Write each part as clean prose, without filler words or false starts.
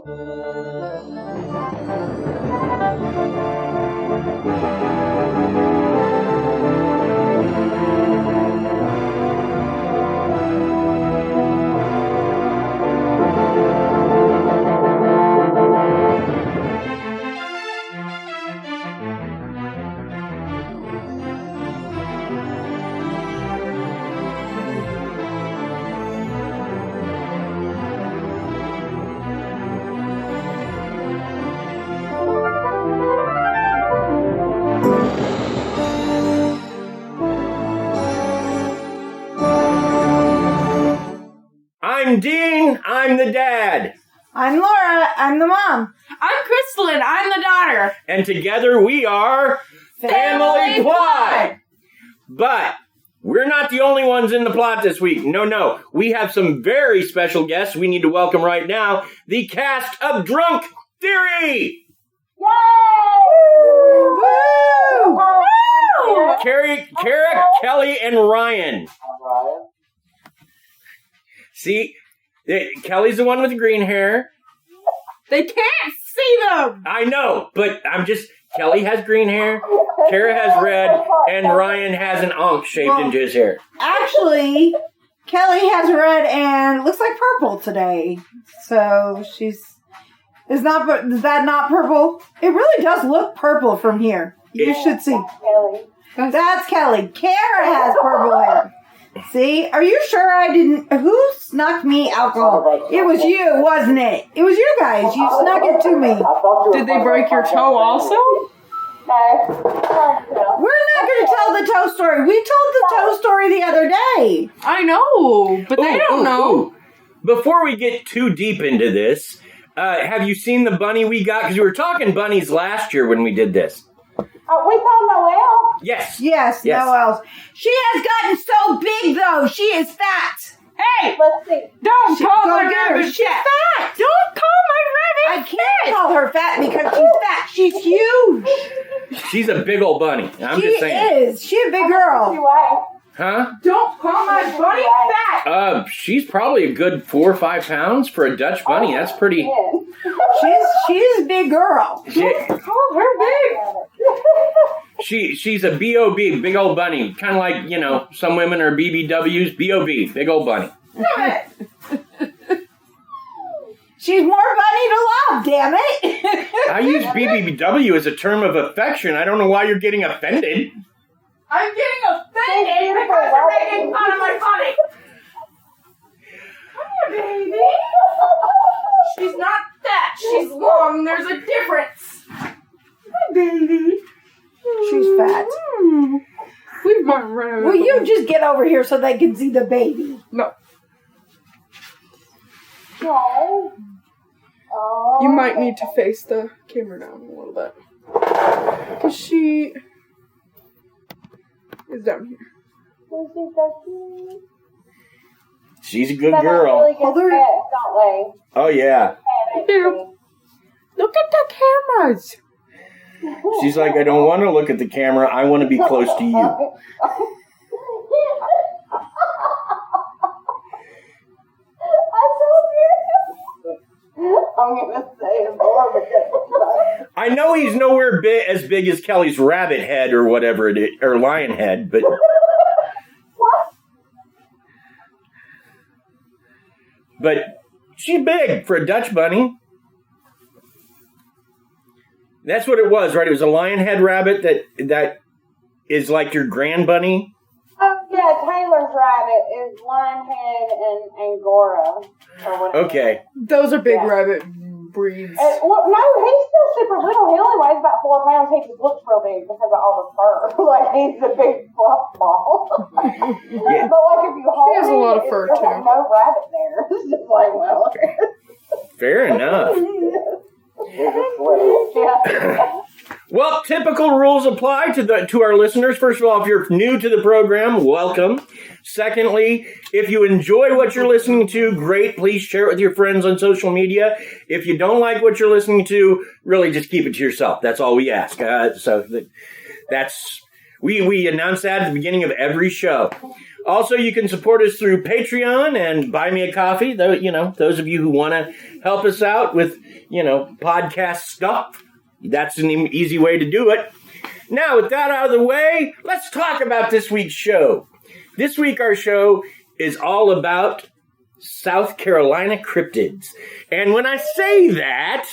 I'm Dean, I'm the dad. I'm Laura, I'm the mom. I'm Krysta, I'm the daughter. And together we are Family Plot. But we're not the only ones in the plot this week. No. We have some very special guests we need to welcome right now. The cast of Drunk Theory. Yay! Woo! Woo! Kara, Kelli, and Ryan. See, Kelly's the one with the green hair. They can't see them. I know, but Kelly has green hair, Kara has red, and Ryan has an ankh shaved into his hair. Actually, Kelly has red and looks like purple today. So is that not purple? It really does look purple from here. You should see. That's Kelly. Kara has purple hair. See? Are you sure I didn't? Who snuck me alcohol? It was you, wasn't it? It was you guys. You snuck it to me. Did they break your toe also? We're not going to tell the toe story. We told the toe story the other day. I know, but they don't know. Before we get too deep into this, have you seen the bunny we got? Because we were talking bunnies last year when we did this. We saw Noelle. Yes. Noelle. She has gotten so big, though. She is fat. Hey, Let's see. don't call my Go get her. rabbit She's fat. fat. Don't call my I rabbit can't call her fat because she's fat. She's huge. She's a big old bunny. I'm She just saying. is. She's a big girl. Huh? Don't call my bunny fat. She's probably a good 4 or 5 pounds for a Dutch bunny. That's pretty. She's a big girl. Call her big. She's a B.O.B., big old bunny. Kind of like, some women are BBWs. B.O.B., big old bunny. She's more bunny to love, damn it. I use BBW as a term of affection. I don't know why you're getting offended. I'm getting offended because they're making fun of my bunny. Come here, baby. She's not fat. She's long. There's a difference. Hi, baby. She's fat. We've run around. Will you just get over here so they can see the baby? No. No. Oh. You might need to face the camera down a little bit. Because she is down here. She's so cute. She's a good They girl. Really good pets, don't Oh, yeah. they? Look at the cameras. She's like, I don't want to look at the camera. I want to be close to you. I'm going to say it more because I know he's nowhere as big as Kelly's rabbit head or whatever it is, or lion head, but... But she's big for a Dutch bunny. That's what it was, right? It was a lion head rabbit that is like your grand bunny. Oh, yeah, Taylor's rabbit is Lionhead and Angora. Or whatever. Okay. Those are big rabbit breeds. No, he's still super little. He only weighs about 4 pounds. He just looks real big because of all the fur. Like, he's a big fluff ball. Yeah. But, like, if you hold has a lot of fur, there's too. like no rabbit there. It's just like, well. Fair enough. Yeah. Well, typical rules apply to our listeners. First of all, if you're new to the program, welcome. Secondly, if you enjoy what you're listening to, great. Please share it with your friends on social media. If you don't like what you're listening to, really just keep it to yourself. That's all we ask. We announce that at the beginning of every show. Also, you can support us through Patreon and Buy Me a Coffee. Though, those of you who want to help us out with, podcast stuff, that's an easy way to do it. Now, with that out of the way, let's talk about this week's show. This week, our show is all about South Carolina cryptids. And when I say that,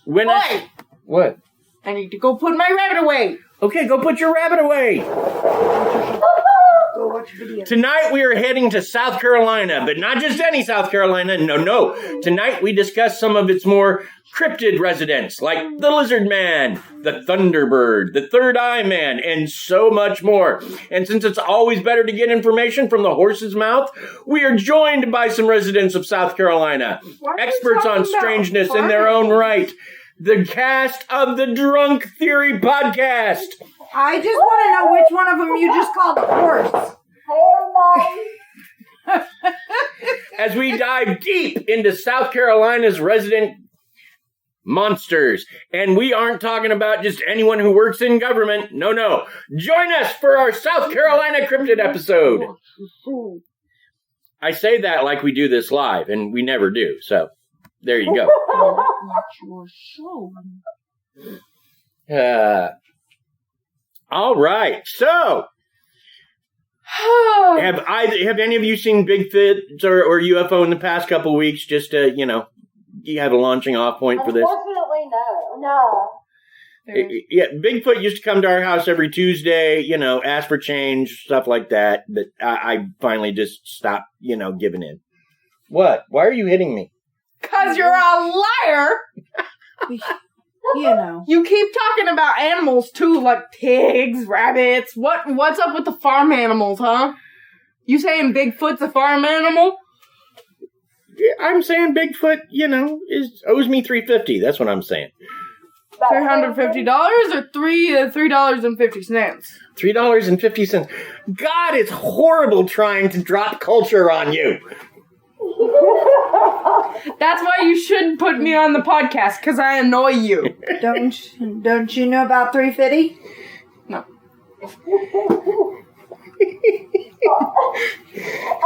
What? I need to go put my rabbit away. Okay, go put your rabbit away. Go watch videos. Tonight we are heading to South Carolina, but not just any South Carolina. No. Tonight we discuss some of its more cryptid residents, like the Lizard Man, the Thunderbird, the Third Eye Man, and so much more. And since it's always better to get information from the horse's mouth, we are joined by some residents of South Carolina, experts on strangeness in their own right. The cast of the Drunk Theory podcast. I just want to know which one of them you just called a horse. As we dive deep into South Carolina's resident monsters. And we aren't talking about just anyone who works in government. No. Join us for our South Carolina Cryptid episode. I say that like we do this live, and we never do. So, there you go. All right. So, have any of you seen Bigfoot or UFO in the past couple of weeks? Just to, you have a launching off point for this. Unfortunately, no. Yeah, Bigfoot used to come to our house every Tuesday, ask for change, stuff like that. But I finally just stopped, giving in. What? Why are you hitting me? 'Cause you're a liar. You keep talking about animals too, like pigs, rabbits. What's up with the farm animals, huh? You saying Bigfoot's a farm animal? Yeah, I'm saying Bigfoot, owes me $350. That's what I'm saying. $350 or $3.50? $3.50. God, it's horrible trying to drop culture on you. That's why you shouldn't put me on the podcast, because I annoy you. Don't you know about 350? No. I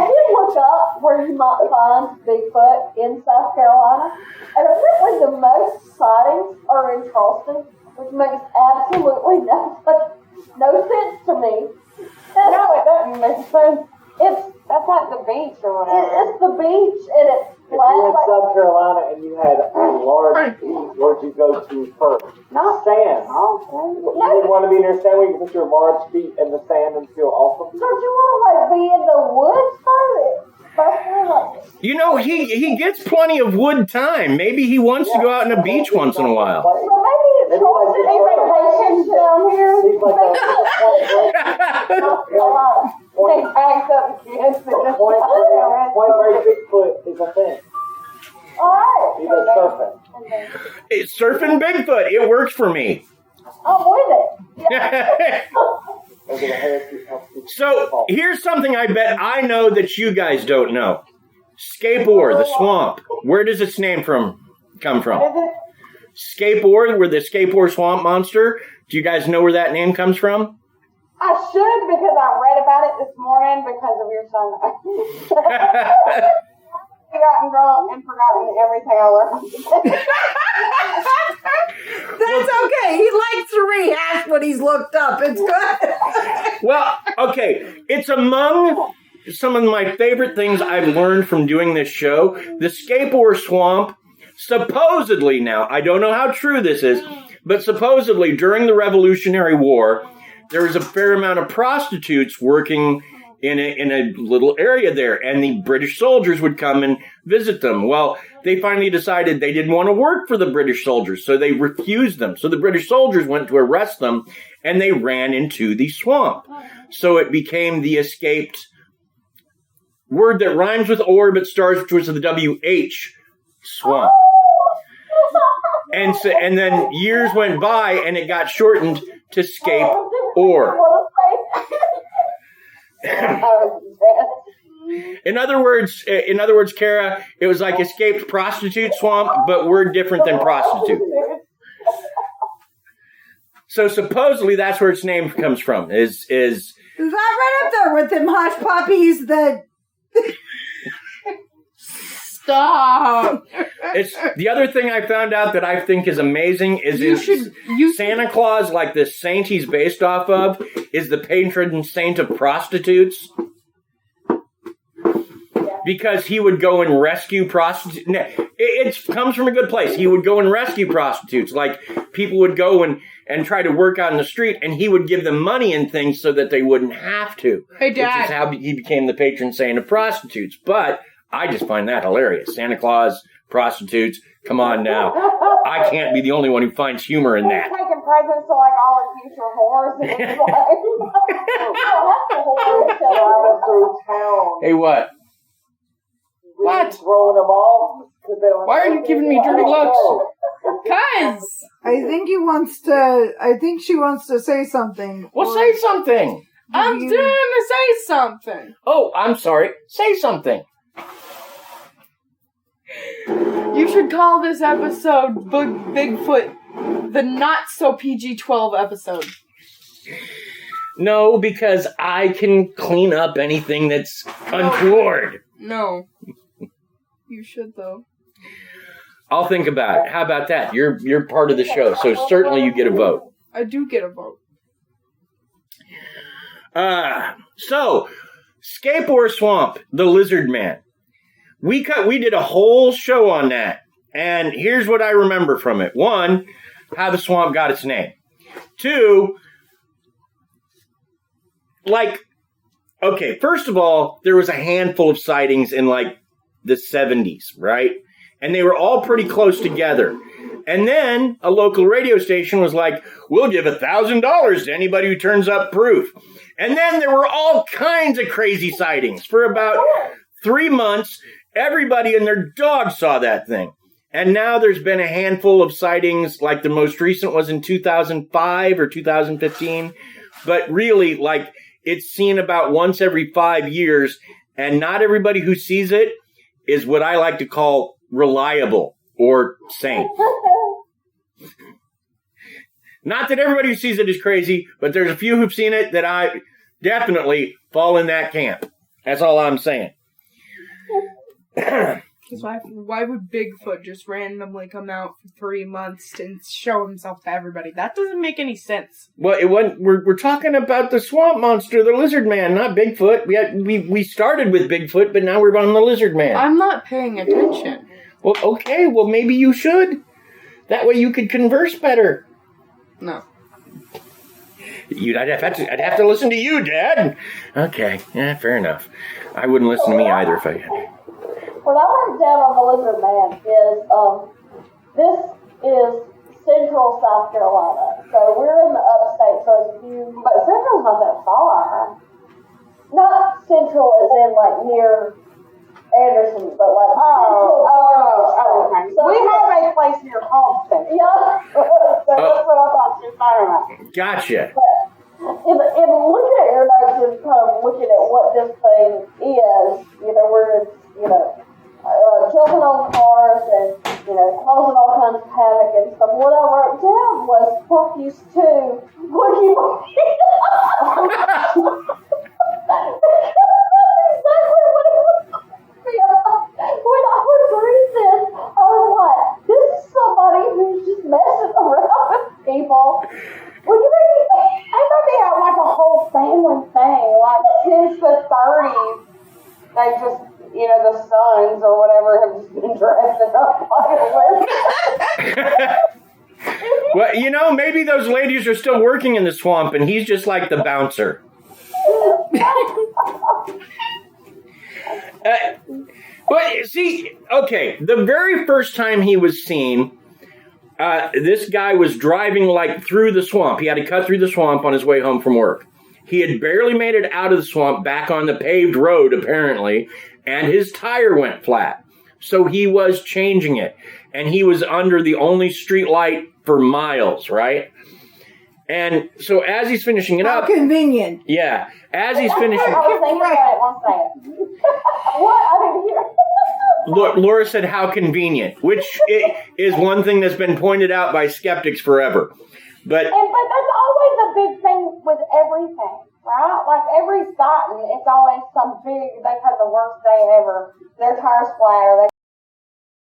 did look up where you might find Bigfoot in South Carolina, and apparently the most sightings are in Charleston, which makes absolutely no sense to me. No, it doesn't make sense. That's like the beach or whatever. It's the beach, and it's If you're in South Carolina and you had a large beach, where'd you go to first? Not Sand. Oh, You didn't want to be near sand where you can put your large feet in the sand and feel awesome? Don't you want to be in the woods first? He gets plenty of wood time. Maybe he wants to go out on a beach once in a while. So maybe it's Charleston vacations down here. Point where Bigfoot is a thing. Alright. He does surfing. It's surfing Bigfoot. It works for me. I'm with it. So, here's something I bet I know that you guys don't know. Scape, the swamp. Where does its name come from? Scape, where the Scape swamp monster. Do you guys know where that name comes from? I should, because I read about it this morning because of your son. I've gotten drunk and forgotten everything I learned. That's okay. He likes to rehash what he's looked up. It's good. Well, okay. It's among some of my favorite things I've learned from doing this show. The Scape swamp, supposedly now, I don't know how true this is, but supposedly during the Revolutionary War, there was a fair amount of prostitutes working in a little area there, and the British soldiers would come and visit them. Well, they finally decided they didn't want to work for the British soldiers, so they refused them. So the British soldiers went to arrest them, and they ran into the swamp. So it became the escaped word that rhymes with or but starts with the W-H, swamp. And then years went by, and it got shortened to Scape or. In other words, Kara, it was like escaped prostitute swamp, but we're different than prostitute. So supposedly that's where its name comes from. Is Is that right up there with them hush puppies that... Stop. It's the other thing I found out that I think is amazing is Santa Claus, like the saint he's based off of, is the patron saint of prostitutes. Because he would go and rescue prostitutes. It comes from a good place. He would go and rescue prostitutes. Like, people would go and try to work on the street, and he would give them money and things so that they wouldn't have to. Hey, Dad. Which is how he became the patron saint of prostitutes. But I just find that hilarious. Santa Claus, prostitutes, come on now. I can't be the only one who finds humor in that. Taking presents to like all the future whores. It was like, I was through town. Hey, what? What? Throwing them off. Why are you giving me dirty looks? Cuz! I think she wants to say something. Well, say something. I'm trying to say something. Oh, I'm sorry. Say something. You should call this episode Bigfoot, the not so PG-12 episode. No, because I can clean up anything that's untoward. No. You should, though. I'll think about it. How about that? You're part of the show, so certainly you get a vote. I do get a vote. So, Scape or Swamp, the Lizard Man. We did a whole show on that, and here's what I remember from it. 1, how the swamp got its name. 2, first of all, there was a handful of sightings in, the 70s, right? And they were all pretty close together. And then a local radio station was like, we'll give $1,000 to anybody who turns up proof. And then there were all kinds of crazy sightings. For about 3 months, everybody and their dog saw that thing. And now there's been a handful of sightings, like the most recent was in 2005 or 2015. But really, it's seen about once every 5 years. And not everybody who sees it is what I like to call reliable or sane. Not that everybody who sees it is crazy, but there's a few who've seen it that I definitely fall in that camp. That's all I'm saying. Why would Bigfoot just randomly come out for 3 months and show himself to everybody? That doesn't make any sense. Well, we're talking about the swamp monster, the lizard man, not Bigfoot. We started with Bigfoot, but now we're on the lizard man. I'm not paying attention. Well, okay. Well, maybe you should. That way you could converse better. No. I'd have to listen to you, Dad. Okay. Yeah, fair enough. I wouldn't listen to me either if I had. What I wrote down on the Lizard Man is, this is Central South Carolina. So we're in the upstate, so it's a few, but Central's not that far. Not Central as in near Anderson, but Central. Okay. So we have a place near Homestead. Yeah. So that's what I thought she was talking about. Gotcha. In looking at your notes and kind of looking at what this thing is, where it's, jumping on cars and, causing all kinds of havoc and stuff. What I wrote down was Porky's 2, Boogie Boogie. That's exactly what it was. When I was reading this, I was like, this is somebody who's just messing around with people. Well, I thought they had a whole family thing, since the 30s. They just, the sons or whatever have just been dressing up Well, maybe those ladies are still working in the swamp and he's just like the bouncer. The very first time he was seen, this guy was driving through the swamp. He had to cut through the swamp on his way home from work. He had barely made it out of the swamp back on the paved road, apparently, and his tire went flat. So he was changing it. And he was under the only street light for miles, right? And so as he's finishing it How up... convenient. Yeah. As he's finishing... I was thinking about it one second. What? I didn't hear. Laura said, how convenient, which is one thing that's been pointed out by skeptics forever. But But that's always a big thing with everything. right? Like every sighting, it's always some big, they've had the worst day ever. Their tire splatter,